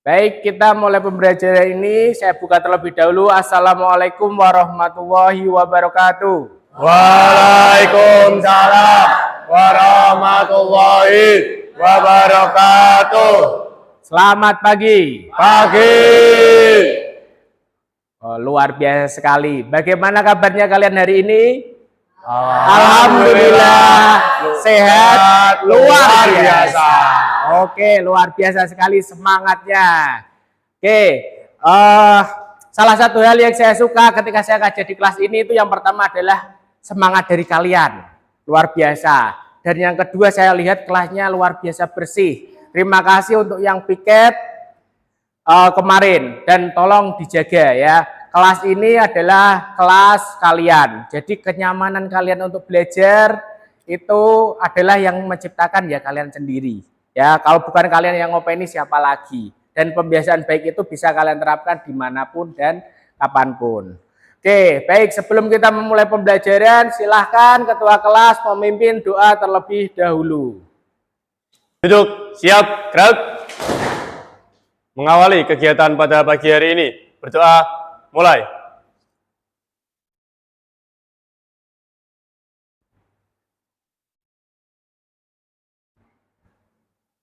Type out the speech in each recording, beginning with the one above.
Baik, kita mulai pembelajaran ini. Saya buka terlebih dahulu. Assalamualaikum warahmatullahi wabarakatuh. Waalaikumsalam warahmatullahi wabarakatuh. Selamat pagi. Luar biasa sekali. Bagaimana kabarnya kalian hari ini? Alhamdulillah sehat luar biasa. Oke, luar biasa sekali semangatnya. Oke, salah satu hal yang saya suka ketika saya ngajar di kelas ini itu yang pertama adalah semangat dari kalian. Luar biasa. Dan yang kedua saya lihat kelasnya luar biasa bersih. Terima kasih untuk yang piket kemarin dan tolong dijaga ya. Kelas ini adalah kelas kalian. Jadi kenyamanan kalian untuk belajar itu adalah yang menciptakan ya kalian sendiri. Ya, kalau bukan kalian yang ngopeni siapa lagi? Dan pembiasaan baik itu bisa kalian terapkan dimanapun dan kapanpun. Oke, baik sebelum kita memulai pembelajaran, silahkan ketua kelas memimpin doa terlebih dahulu. Duduk, siap, gerak. Mengawali kegiatan pada pagi hari ini, berdoa, mulai.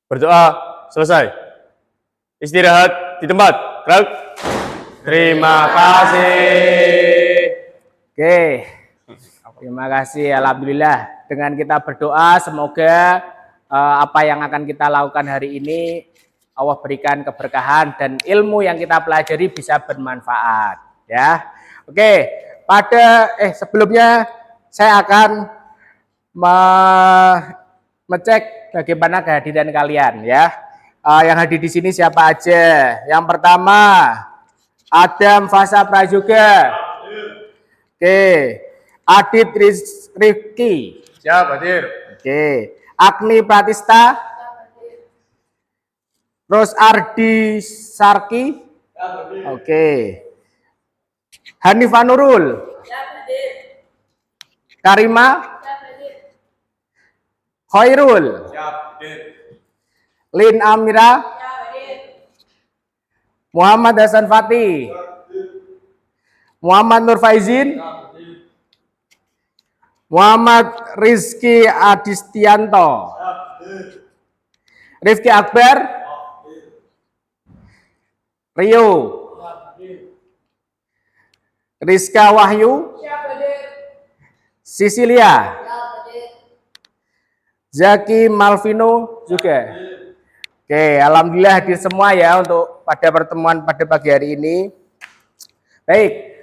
Berdoa, selesai. Istirahat di tempat, gerak. Terima kasih. Oke, terima kasih. Alhamdulillah dengan kita berdoa semoga apa yang akan kita lakukan hari ini Allah berikan keberkahan dan ilmu yang kita pelajari bisa bermanfaat ya. Oke, sebelumnya saya akan mengecek bagaimana kehadiran kalian ya. Yang hadir di sini siapa aja? Yang pertama Adam Fasa Prajuga. Oke, Adit Rifki. Siap, hadir. Oke, Agni Pratista. Ros Ardi Sarki. Oke. Hanifah Nurul. Karima. Khairul. Lin Amira. Muhammad Hasan Fatih. Muhammad Nur Faizin. Muhammad Rizky Adistianto. Rifki Akbar. Rio. Rizka Wahyu. Sisilia. Zaki Malvino juga. Oke, alhamdulillah hadir semua ya untuk pada pertemuan pada pagi hari ini. Baik,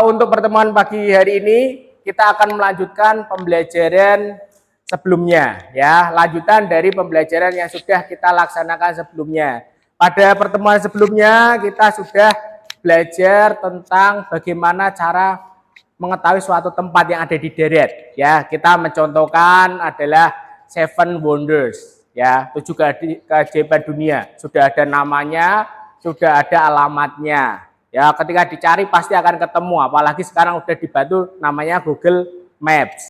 untuk pertemuan pagi hari ini kita akan melanjutkan pembelajaran sebelumnya ya, lanjutan dari pembelajaran yang sudah kita laksanakan sebelumnya. Pada pertemuan sebelumnya kita sudah belajar tentang bagaimana cara mengetahui suatu tempat yang ada di darat ya. Kita mencontohkan adalah Seven Wonders ya, 7 keajaiban dunia. Sudah ada namanya, sudah ada alamatnya. Ya, ketika dicari pasti akan ketemu, apalagi sekarang udah dibantu namanya Google Maps.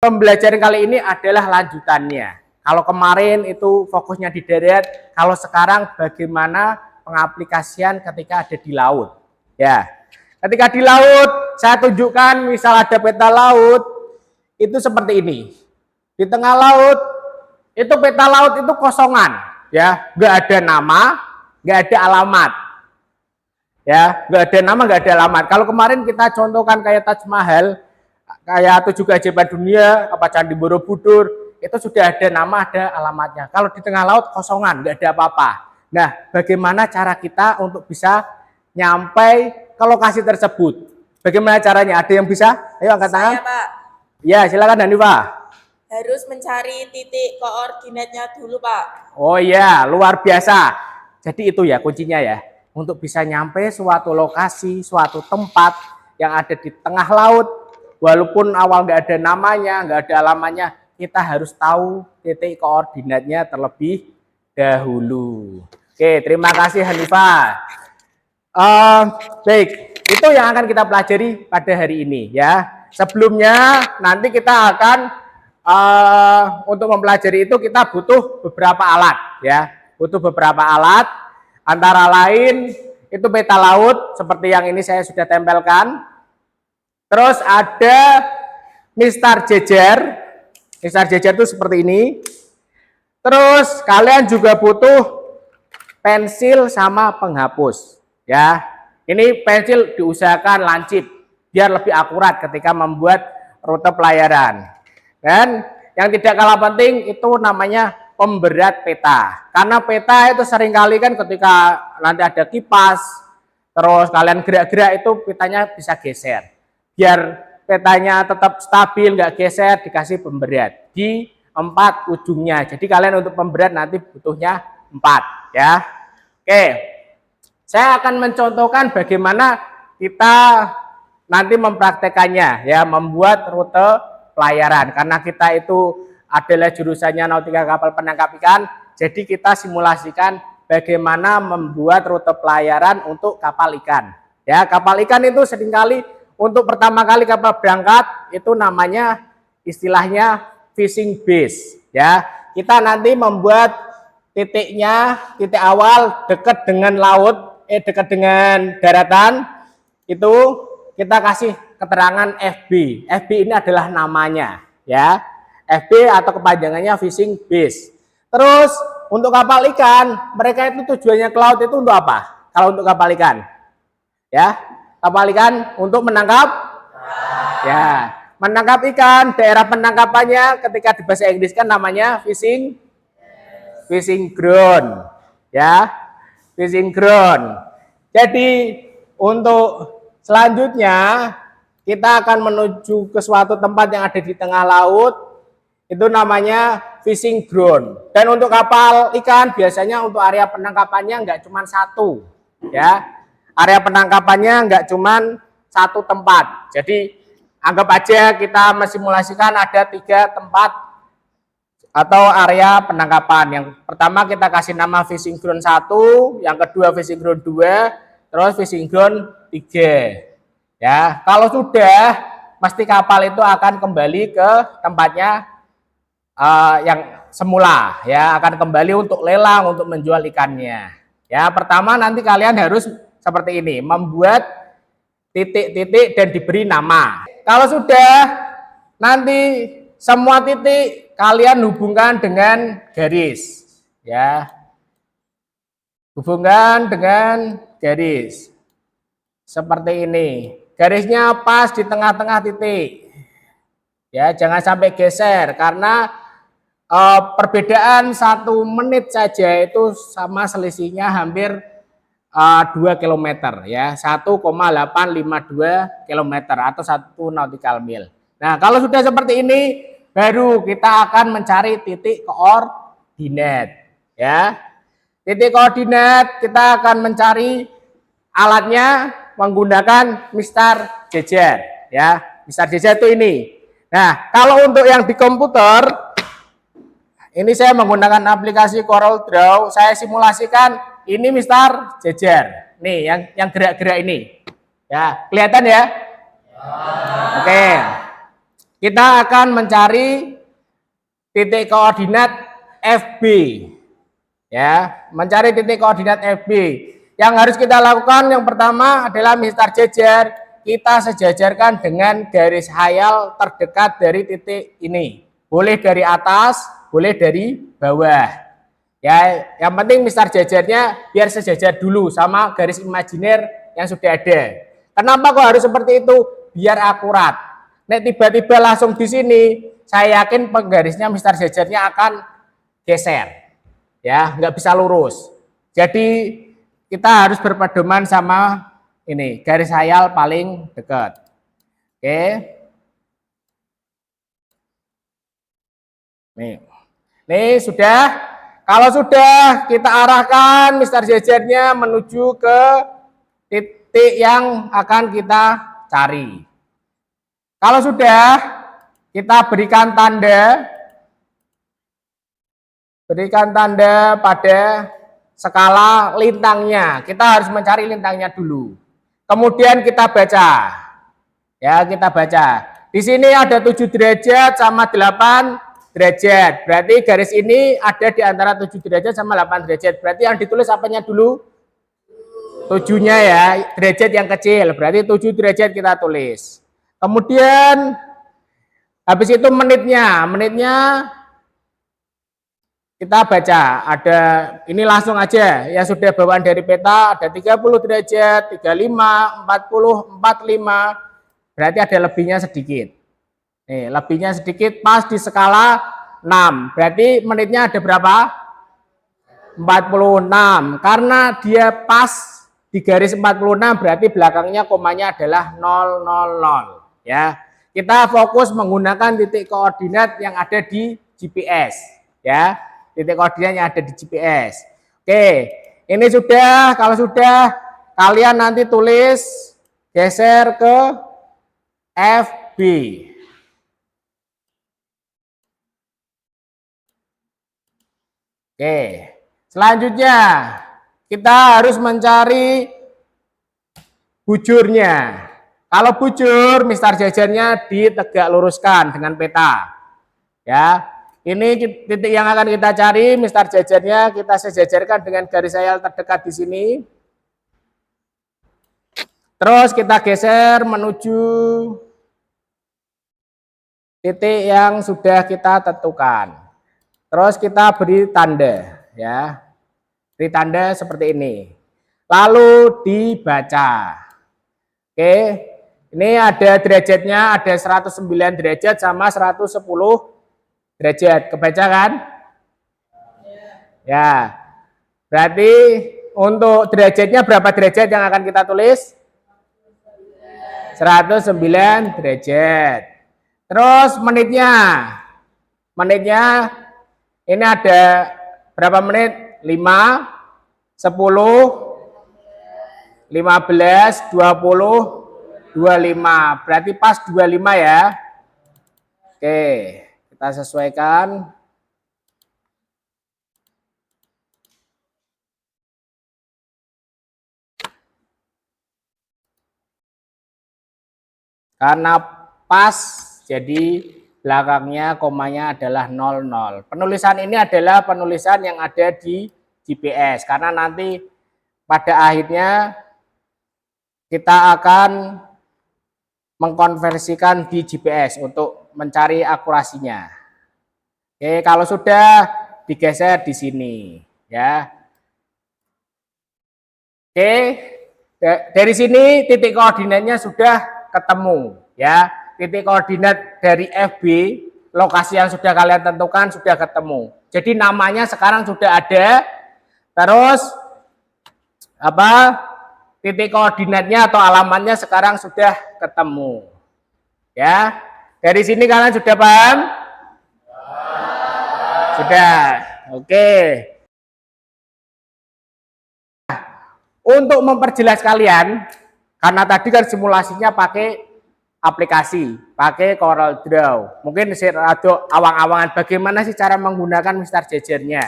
Pembelajaran kali ini adalah lanjutannya. Kalau kemarin itu fokusnya di darat, kalau sekarang bagaimana pengaplikasian ketika ada di laut. Ya, ketika di laut, saya tunjukkan misal ada peta laut, itu seperti ini. Di tengah laut, itu peta laut itu kosongan, ya, nggak ada nama, nggak ada alamat. Ya, nggak ada nama, nggak ada alamat. Kalau kemarin kita contohkan kayak Taj Mahal, kayak 7 keajaiban dunia, apa Candi Borobudur, itu sudah ada nama, ada alamatnya. Kalau di tengah laut kosongan, nggak ada apa-apa. Nah, bagaimana cara kita untuk bisa nyampai ke lokasi tersebut? Bagaimana caranya? Ada yang bisa? Ayo angkat tangan. Saya, Pak. Ya, silakan Hanifah. Harus mencari titik koordinatnya dulu, Pak. Oh iya, luar biasa. Jadi itu ya kuncinya ya. Untuk bisa nyampe suatu lokasi, suatu tempat yang ada di tengah laut, walaupun awal nggak ada namanya, nggak ada alamatnya, kita harus tahu titik koordinatnya terlebih dahulu. Oke, terima kasih Hanifah. Baik, itu yang akan kita pelajari pada hari ini ya. Sebelumnya nanti kita akan untuk mempelajari itu kita butuh beberapa alat ya, butuh beberapa alat. Antara lain itu peta laut seperti yang ini saya sudah tempelkan. Terus ada mistar jejer. Mistar jejer itu seperti ini. Terus kalian juga butuh pensil sama penghapus ya. Ini pensil diusahakan lancip biar lebih akurat ketika membuat rute pelayaran. Dan yang tidak kalah penting itu namanya pemberat peta. Karena peta itu seringkali kan ketika nanti ada kipas, terus kalian gerak-gerak itu petanya bisa geser. Biar petanya tetap stabil, nggak geser, dikasih pemberat di 4 ujungnya. Jadi kalian untuk pemberat nanti butuhnya 4 ya. Oke, saya akan mencontohkan bagaimana kita nanti mempraktekannya ya, membuat rute pelayaran. Karena kita itu adalah jurusannya nautika kapal penangkap ikan, jadi kita simulasikan bagaimana membuat rute pelayaran untuk kapal ikan. Ya, kapal ikan itu seringkali untuk pertama kali kapal berangkat itu namanya istilahnya fishing base. Ya, kita nanti membuat titiknya, titik awal dekat dengan laut, dekat dengan daratan, itu kita kasih keterangan FB. FB ini adalah namanya ya. FB atau kepanjangannya fishing base. Terus untuk kapal ikan, mereka itu tujuannya ke laut itu untuk apa? Kalau untuk kapal ikan, ya, kapal ikan untuk menangkap, ya, menangkap ikan. Daerah penangkapannya ketika di bahasa Inggris kan namanya fishing ground, ya, fishing ground. Jadi untuk selanjutnya kita akan menuju ke suatu tempat yang ada di tengah laut, itu namanya fishing ground. Dan untuk kapal ikan biasanya untuk area penangkapannya nggak cuma satu, ya, area penangkapannya nggak cuma satu tempat. Jadi anggap aja kita mensimulasikan ada 3 tempat atau area penangkapan. Yang pertama kita kasih nama fishing ground 1, yang kedua fishing ground 2, terus fishing ground 3. Ya, kalau sudah pasti kapal itu akan kembali ke tempatnya yang semula, ya, akan kembali untuk lelang untuk menjual ikannya. Ya, pertama nanti kalian harus seperti ini, membuat titik-titik dan diberi nama. Kalau sudah, nanti semua titik kalian hubungkan dengan garis, ya, hubungkan dengan garis seperti ini. Garisnya pas di tengah-tengah titik, ya, jangan sampai geser karena perbedaan 1 menit saja itu sama selisihnya hampir 2 km, ya, 1,852 km atau 1 nautical mil. Nah, kalau sudah seperti ini, baru kita akan mencari titik koordinat, ya. Titik koordinat kita akan mencari alatnya menggunakan mistar jejer, ya. Mistar jejer itu ini. Nah, kalau untuk yang di komputer, ini saya menggunakan aplikasi Coral Draw, saya simulasikan ini mistar jejer. Nih, yang gerak-gerak ini. Ya, kelihatan ya? Oke. Kita akan mencari titik koordinat FB. Ya, mencari titik koordinat FB. Yang harus kita lakukan yang pertama adalah mistar jejer, kita sejajarkan dengan garis hayal terdekat dari titik ini. Boleh dari atas, boleh dari bawah. Ya, yang penting mistar jejernya biar sejajar dulu sama garis imajiner yang sudah ada. Kenapa kok harus seperti itu? Biar akurat. Nek tiba-tiba langsung di sini, saya yakin penggarisnya mistar jejernya akan geser, ya, nggak bisa lurus. Jadi kita harus berpedoman sama ini garis hayal paling dekat. Oke, nih sudah. Kalau sudah, kita arahkan mistar jejernya menuju ke titik yang akan kita cari. Kalau sudah, kita berikan tanda pada skala lintangnya. Kita harus mencari lintangnya dulu. Kemudian kita baca. Ya, kita baca. Di sini ada 7 derajat sama 8 derajat. Berarti garis ini ada di antara 7 derajat sama 8 derajat. Berarti yang ditulis apanya dulu? 7-nya ya, derajat yang kecil. Berarti 7 derajat kita tulis. Kemudian habis itu menitnya. Menitnya kita baca. Ada ini langsung aja ya, sudah bawaan dari peta ada 30 derajat, 35, 40, 45. Berarti ada lebihnya sedikit. Nih, lebihnya sedikit pas di skala 6. Berarti menitnya ada berapa? 46. Karena dia pas di garis 46 berarti belakangnya komanya adalah 000 ya. Kita fokus menggunakan titik koordinat yang ada di GPS ya. Titik koordinat yang ada di GPS. Oke, ini sudah. Kalau sudah, kalian nanti tulis geser ke FB. Oke, selanjutnya kita harus mencari bujurnya. Kalau bujur, mistar jajarnya ditegak luruskan dengan peta. Ya, ini titik yang akan kita cari, mistar jajarnya kita sejajarkan dengan garis ayal terdekat di sini. Terus kita geser menuju titik yang sudah kita tentukan. Terus kita beri tanda, ya. Beri tanda seperti ini. Lalu dibaca. Oke, ini ada derajatnya, ada 109 derajat sama 110 derajat. Kebaca kan? Ya. Berarti untuk derajatnya berapa derajat yang akan kita tulis? 109 derajat. Terus menitnya. Menitnya ini ada berapa menit? 5, 10, 15, 20, 25. Berarti pas 25 ya. Oke, kita sesuaikan. Karena pas, jadi belakangnya komanya adalah 00. Penulisan ini adalah penulisan yang ada di GPS. Karena nanti pada akhirnya kita akan mengkonversikan di GPS untuk mencari akurasinya. Oke, kalau sudah digeser di sini, ya. Oke, dari sini titik koordinatnya sudah ketemu, ya. Titik koordinat dari FB, lokasi yang sudah kalian tentukan sudah ketemu. Jadi namanya sekarang sudah ada. Terus titik koordinatnya atau alamatnya sekarang sudah ketemu. Ya. Dari sini kalian sudah paham? Sudah. Oke. Untuk memperjelas kalian, karena tadi kan simulasinya pakai aplikasi, pakai Corel Draw. Mungkin ada awang-awangan bagaimana sih cara menggunakan mistar jajarnya.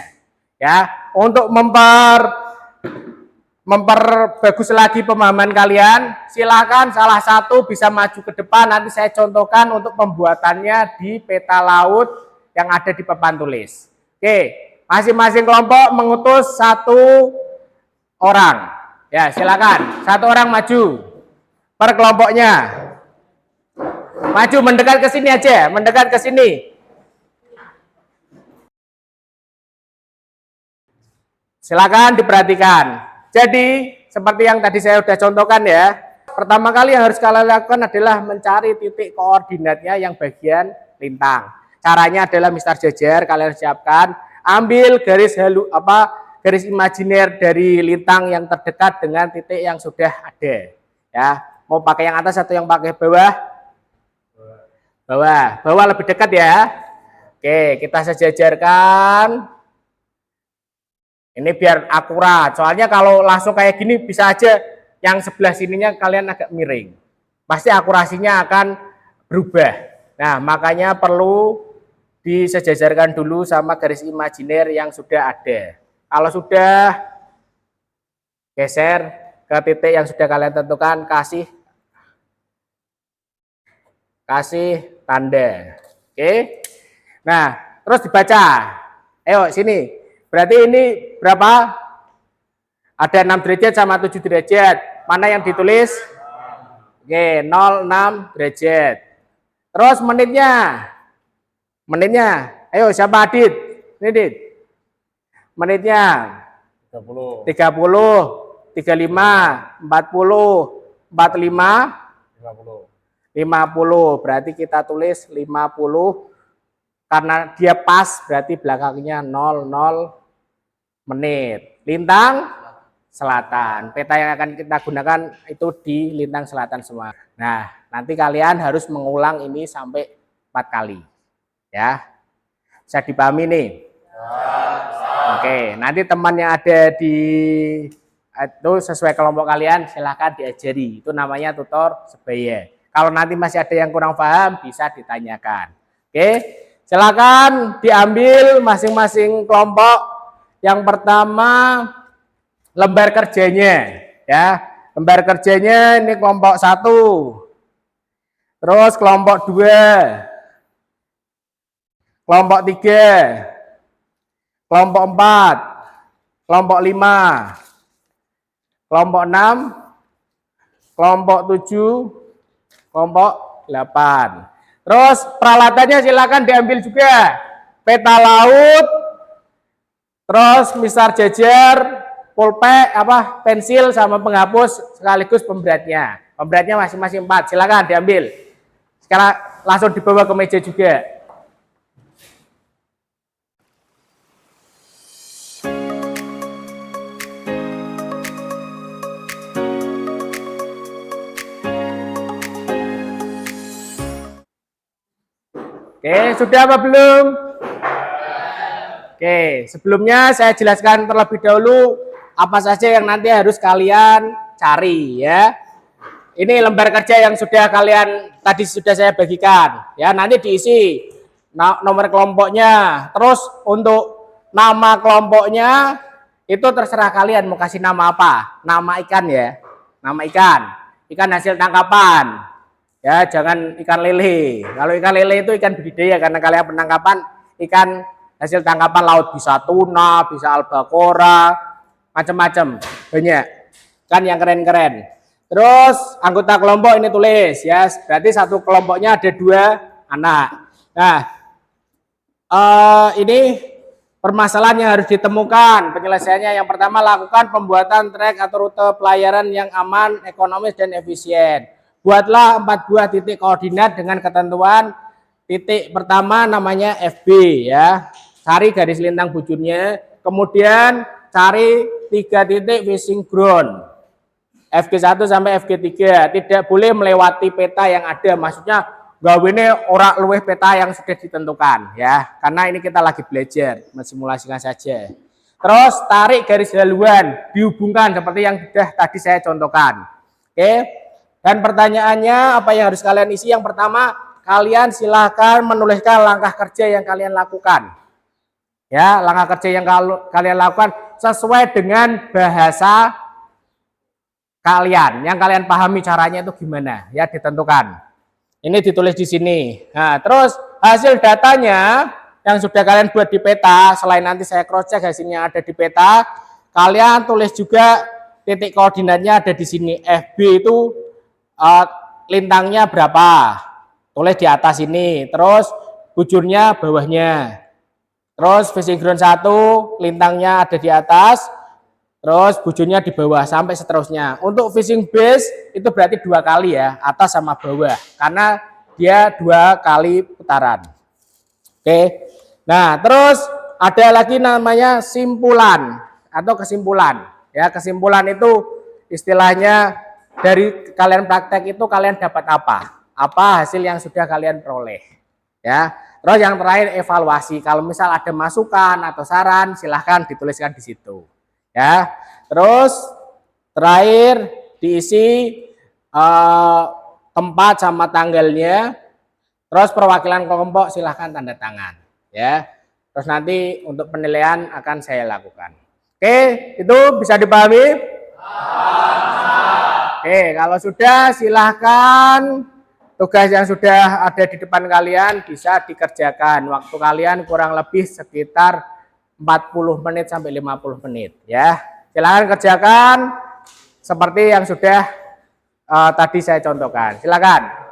Ya, untuk memperbagus lagi pemahaman kalian, silakan salah satu bisa maju ke depan, nanti saya contohkan untuk pembuatannya di peta laut yang ada di papan tulis. Oke, masing-masing kelompok mengutus 1 orang. Ya, silakan. 1 orang maju per kelompoknya. Maju mendekat ke sini aja, mendekat ke sini. Silakan diperhatikan. Jadi, seperti yang tadi saya sudah contohkan ya. Pertama kali yang harus kalian lakukan adalah mencari titik koordinatnya yang bagian lintang. Caranya adalah mistar jajar, kalian siapkan, ambil garis garis imajiner dari lintang yang terdekat dengan titik yang sudah ada. Ya, mau pakai yang atas atau yang pakai bawah? Bawah lebih dekat ya. Oke, kita sejajarkan. Ini biar akurat. Soalnya kalau langsung kayak gini bisa aja yang sebelah sininya kalian agak miring. Pasti akurasinya akan berubah. Nah, makanya perlu disejajarkan dulu sama garis imajiner yang sudah ada. Kalau sudah, geser ke titik yang sudah kalian tentukan, kasih tanda. Oke. Nah, terus dibaca. Ayo sini. Berarti ini berapa? Ada 6 derajat sama 7 derajat. Mana yang ditulis? Oke, 0, 6 derajat. Terus menitnya. Menitnya. Ayo siapa Adit? Ini Adit. Menitnya 30, 30, 35, 40, 45, 50. 50. Berarti kita tulis 50. Karena dia pas berarti belakangnya 00 menit. Lintang selatan. Peta yang akan kita gunakan itu di lintang selatan semua. Nah, nanti kalian harus mengulang ini sampai 4 kali. Ya. Bisa dipahami nih? Oke, nanti teman yang ada di itu sesuai kelompok kalian silahkan diajari. Itu namanya tutor sebaya. Kalau nanti masih ada yang kurang paham bisa ditanyakan. Oke, silakan diambil masing-masing kelompok. Yang pertama lembar kerjanya, ya. Lembar kerjanya ini kelompok 1. Terus kelompok 2. Kelompok 3. Kelompok 4. Kelompok 5. Kelompok 6. Kelompok 7. Kelompok 8. Terus peralatannya silakan diambil juga. Peta laut, terus misar jajar, pulpen, pensil sama penghapus sekaligus pemberatnya. Pemberatnya masing-masing 4. Silakan diambil. Sekarang langsung dibawa ke meja juga. Oke, sudah apa belum? Oke, sebelumnya saya jelaskan terlebih dahulu apa saja yang nanti harus kalian cari ya. Ini lembar kerja yang sudah kalian tadi sudah saya bagikan ya. Nanti diisi nomor kelompoknya. Terus untuk nama kelompoknya itu terserah kalian mau kasih nama apa. Nama ikan ya. Nama ikan. Ikan hasil tangkapan. Ya, jangan ikan lele. Kalau ikan lele itu ikan budidaya karena kalian penangkapan ikan hasil tangkapan laut, bisa tuna, bisa albacora, macam-macam. Banyak. Kan yang keren-keren. Terus anggota kelompok ini tulis ya. Berarti satu kelompoknya ada 2 anak. Nah, ini permasalahan yang harus ditemukan. Penyelesaiannya yang pertama, lakukan pembuatan trek atau rute pelayaran yang aman, ekonomis dan efisien. Buatlah 4 buah titik koordinat dengan ketentuan. Titik pertama namanya FB ya. Cari garis lintang bujurnya. Kemudian cari 3 titik fishing ground. FG1 sampai FG3. Tidak boleh melewati peta yang ada. Maksudnya gawene ora luweh peta yang sudah ditentukan ya. Karena ini kita lagi belajar, mensimulasikan saja. Terus tarik garis haluan, dihubungkan seperti yang sudah tadi saya contohkan. Oke. Dan pertanyaannya apa yang harus kalian isi? Yang pertama, kalian silahkan menuliskan langkah kerja yang kalian lakukan. Ya, langkah kerja yang kalian lakukan sesuai dengan bahasa kalian. Yang kalian pahami caranya itu gimana? Ya, ditentukan. Ini ditulis di sini. Nah, terus hasil datanya yang sudah kalian buat di peta, selain nanti saya cross check hasilnya ada di peta, kalian tulis juga titik koordinatnya ada di sini. FB itu lintangnya berapa, tulis di atas ini. Terus bujurnya bawahnya. Terus fishing ground 1 lintangnya ada di atas, terus bujurnya di bawah sampai seterusnya. Untuk fishing base itu berarti 2 kali ya, atas sama bawah, karena dia 2 kali putaran. Oke. Nah, terus ada lagi namanya simpulan atau kesimpulan. Ya, kesimpulan itu istilahnya dari kalian praktek itu kalian dapat apa? Apa hasil yang sudah kalian peroleh? Ya. Terus yang terakhir evaluasi. Kalau misal ada masukan atau saran, silahkan dituliskan di situ. Ya. Terus terakhir diisi tempat sama tanggalnya. Terus perwakilan kelompok silahkan tanda tangan. Ya. Terus nanti untuk penilaian akan saya lakukan. Oke, itu bisa dipahami? Oke, kalau sudah silahkan tugas yang sudah ada di depan kalian bisa dikerjakan. Waktu kalian kurang lebih sekitar 40 menit sampai 50 menit ya. Silakan kerjakan seperti yang sudah tadi saya contohkan. Silakan.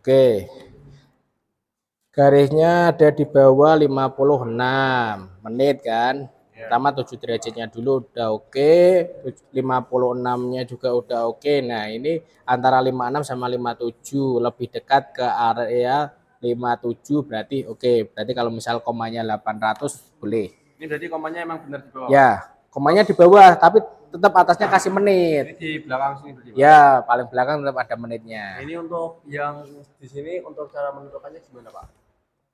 Oke. Garisnya ada di bawah 56 menit kan. Pertama 7 derajatnya dulu udah oke, 56-nya juga udah oke. Nah, ini antara 56 sama 57 lebih dekat ke area 57 berarti oke. Berarti kalau misal komanya 800 boleh. Ini berarti komanya emang benar di bawah. Ya, komanya di bawah tapi tetap atasnya kasih menit. Ini di belakang sini berarti. Ya, paling belakang tetap ada menitnya. Ini untuk yang di sini untuk cara menentukannya gimana, Pak?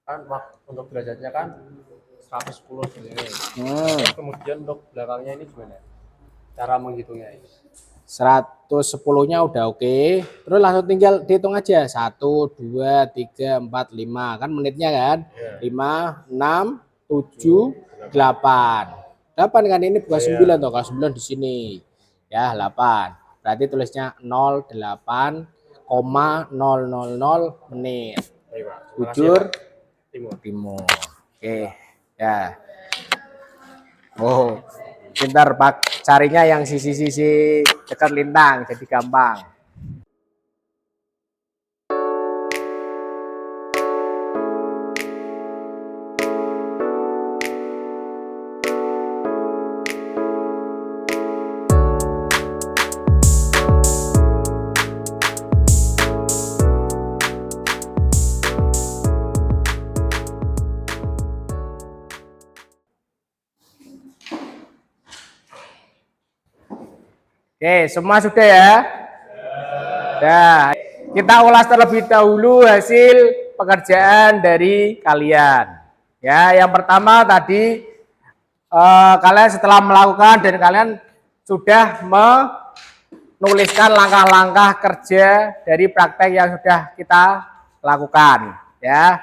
Kan untuk derajatnya kan 110 di sini. Kemudian untuk belakangnya ini gimana? Cara menghitungnya ini. 110-nya udah oke. Terus langsung tinggal dihitung aja. 1, 2, 3, 4, 5. Kan menitnya kan? 5, 6, 7, 8. 8 kan ini bukan 9 toh. Kalau 9 di sini. Ya, 8. Berarti tulisnya 08,000 menit. Bujur timur. Oke. Ya. Oh. Pintar Pak, carinya yang sisi-sisi dekat lintang jadi gampang. Oke, semua sudah ya? Nah, kita ulas terlebih dahulu hasil pekerjaan dari kalian. Ya, yang pertama tadi kalian setelah melakukan dan kalian sudah menuliskan langkah-langkah kerja dari praktek yang sudah kita lakukan. Ya,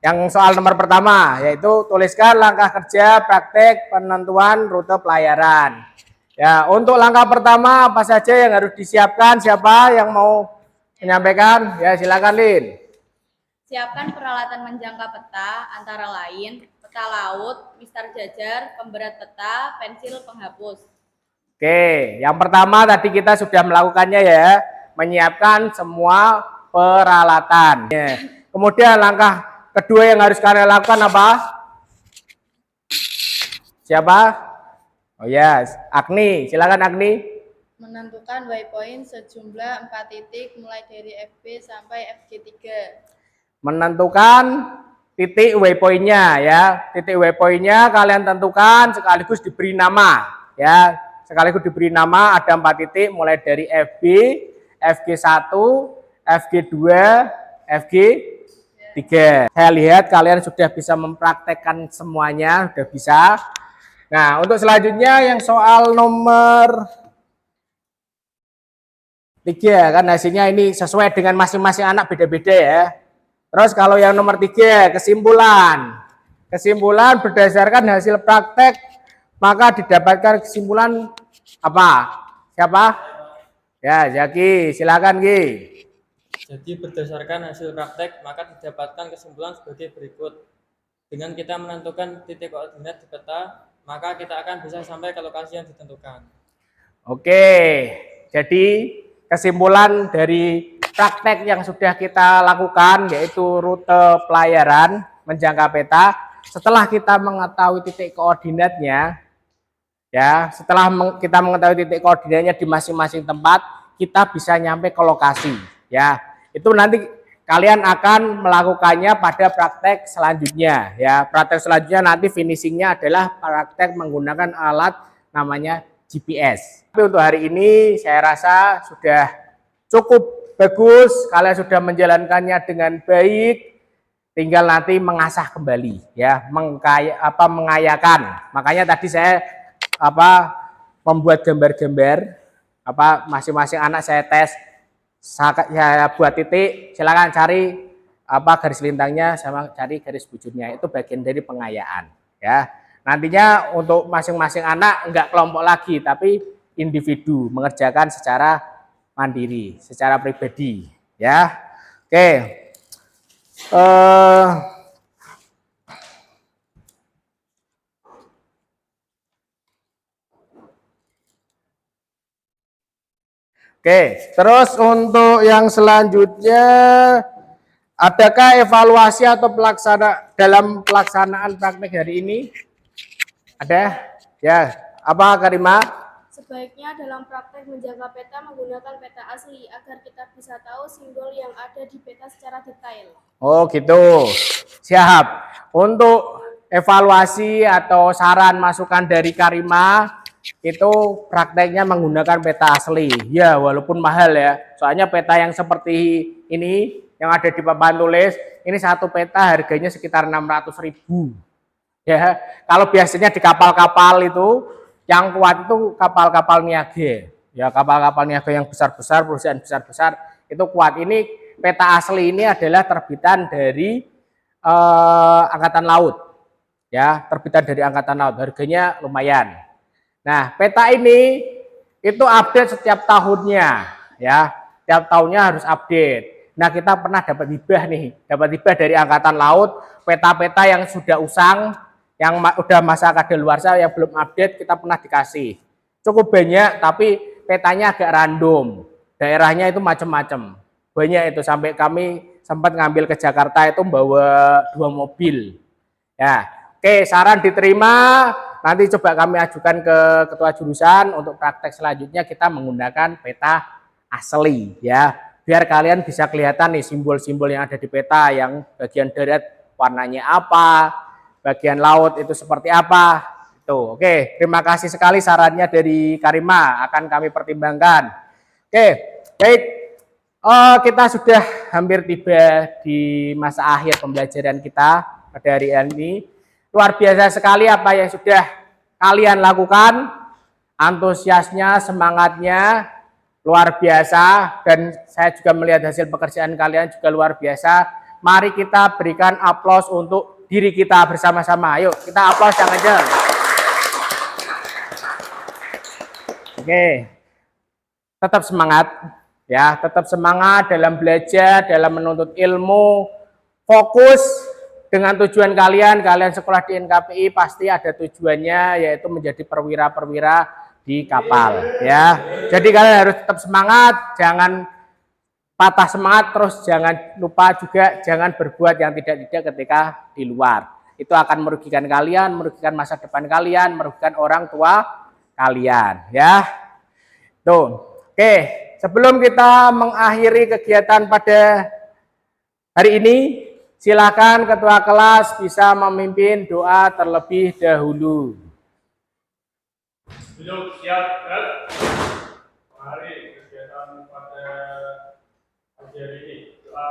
yang soal nomor pertama yaitu tuliskan langkah kerja praktek penentuan rute pelayaran. Ya, untuk langkah pertama apa saja yang harus disiapkan? Siapa yang mau menyampaikan? Ya, silakan Lin. Siapkan peralatan menjangka peta antara lain peta laut, mistar jajar, pemberat peta, pensil penghapus. Oke, yang pertama tadi kita sudah melakukannya ya, menyiapkan semua peralatan. Ya. Kemudian langkah kedua yang harus kalian lakukan apa? Siapa? Oh ya, Agni, silakan Agni. Menentukan waypoint sejumlah 4 titik mulai dari FB sampai FG3. Menentukan titik waypointnya ya, titik waypointnya kalian tentukan sekaligus diberi nama ya, sekaligus diberi nama ada 4 titik mulai dari FB, FG1, FG2, FG3. Saya lihat kalian sudah bisa mempraktekkan semuanya, sudah bisa. Nah, untuk selanjutnya yang soal nomor 3 kan hasilnya ini sesuai dengan masing-masing anak beda-beda ya. Terus kalau yang nomor 3 kesimpulan. Kesimpulan berdasarkan hasil praktek maka didapatkan kesimpulan apa? Siapa? Ya, Zaki, silakan Ki. Jadi berdasarkan hasil praktek maka didapatkan kesimpulan sebagai berikut. Dengan kita menentukan titik koordinat di peta, maka kita akan bisa sampai ke lokasi yang ditentukan. Oke, jadi kesimpulan dari praktek yang sudah kita lakukan yaitu rute pelayaran menjangka peta. Setelah kita mengetahui titik koordinatnya, ya, setelah kita mengetahui titik koordinatnya di masing-masing tempat, kita bisa nyampe ke lokasi. Ya, itu nanti kalian akan melakukannya pada praktek selanjutnya ya. Praktek selanjutnya nanti finishingnya adalah praktek menggunakan alat namanya GPS. Tapi untuk hari ini saya rasa sudah cukup bagus. Kalian sudah menjalankannya dengan baik. Tinggal nanti mengasah kembali ya, mengayakan. Makanya tadi saya membuat gambar-gambar masing-masing anak saya tes Ya, buat titik, silakan cari apa garis lintangnya sama cari garis bujurnya, itu bagian dari pengayaan ya. Nantinya untuk masing-masing anak enggak kelompok lagi tapi individu mengerjakan secara mandiri, secara pribadi ya. Oke. Oke, terus untuk yang selanjutnya, adakah evaluasi atau dalam pelaksanaan praktek hari ini? Ada? Ya, apa Karima? Sebaiknya dalam praktek menjaga peta menggunakan peta asli agar kita bisa tahu simbol yang ada di peta secara detail. Oh gitu, siap. Untuk evaluasi atau saran masukan dari Karima, itu prakteknya menggunakan peta asli. Ya, walaupun mahal ya. Soalnya peta yang seperti ini yang ada di papan tulis, ini satu peta harganya sekitar 600.000. Ya, kalau biasanya di kapal-kapal itu yang kuat itu kapal-kapal niaga. Ya, kapal-kapal niaga yang besar-besar, perusahaan besar-besar itu kuat. Ini peta asli ini adalah terbitan dari Angkatan Laut. Ya, terbitan dari Angkatan Laut. Harganya lumayan. Nah, peta ini itu update setiap tahunnya, ya. Setiap tahunnya harus update. Nah, kita pernah dapat hibah nih, dapat hibah dari Angkatan Laut, peta-peta yang sudah usang, yang udah masa kadaluarsa yang belum update, kita pernah dikasih. Cukup banyak, tapi petanya agak random. Daerahnya itu macam-macam. Banyak itu, sampai kami sempat ngambil ke Jakarta itu bawa 2 mobil. Ya, oke, saran diterima. Nanti coba kami ajukan ke ketua jurusan untuk praktek selanjutnya kita menggunakan peta asli ya. Biar kalian bisa kelihatan nih simbol-simbol yang ada di peta, yang bagian darat warnanya apa, bagian laut itu seperti apa. Tuh, oke, terima kasih sekali sarannya dari Karima, akan kami pertimbangkan. Oke, baik. Kita sudah hampir tiba di masa akhir pembelajaran kita pada hari ini. Luar biasa sekali apa yang sudah kalian lakukan, antusiasnya, semangatnya luar biasa, dan saya juga melihat hasil pekerjaan kalian juga luar biasa. Mari kita berikan aplaus untuk diri kita bersama-sama. Ayo kita aplaus yang kencang. Oke, tetap semangat ya, tetap semangat dalam belajar, dalam menuntut ilmu, fokus dengan tujuan kalian sekolah di NKPI pasti ada tujuannya, yaitu menjadi perwira-perwira di kapal ya. Jadi kalian harus tetap semangat, jangan patah semangat, terus jangan lupa juga jangan berbuat yang tidak-tidak ketika di luar. Itu akan merugikan kalian, merugikan masa depan kalian, merugikan orang tua kalian ya. Tuh. Oke, sebelum kita mengakhiri kegiatan pada hari ini, silakan ketua kelas bisa memimpin doa terlebih dahulu. Duduk siap, gerak. Mari kegiatan pada pagi hari ini. Doa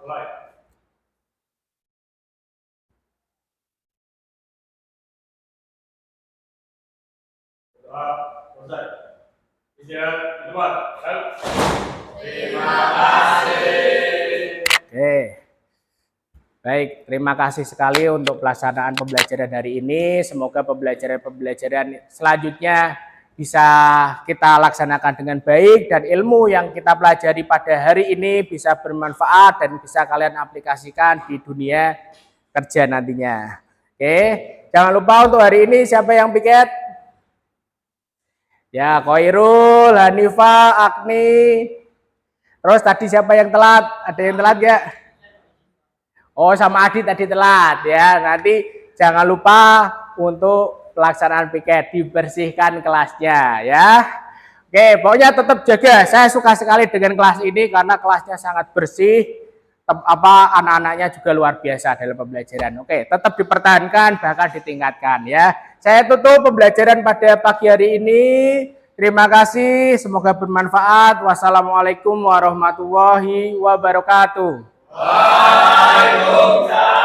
mulai. Doa selesai. Istirahat di tempat. Terima kasih. Oke. Baik, terima kasih sekali untuk pelaksanaan pembelajaran hari ini. Semoga pembelajaran selanjutnya bisa kita laksanakan dengan baik, dan ilmu yang kita pelajari pada hari ini bisa bermanfaat dan bisa kalian aplikasikan di dunia kerja nantinya. Oke, jangan lupa untuk hari ini siapa yang piket? Ya, Koirul, Hanifa, Agni. Terus tadi siapa yang telat? Ada yang telat ya? Oh, sama Adit tadi telat ya. Nanti jangan lupa untuk pelaksanaan piket, dibersihkan kelasnya ya. Oke, pokoknya tetap jaga. Saya suka sekali dengan kelas ini karena kelasnya sangat bersih. Anak-anaknya juga luar biasa dalam pembelajaran. Oke, tetap dipertahankan bahkan ditingkatkan ya. Saya tutup pembelajaran pada pagi hari ini. Terima kasih, semoga bermanfaat. Wassalamualaikum warahmatullahi wabarakatuh. Waalaikumsalam.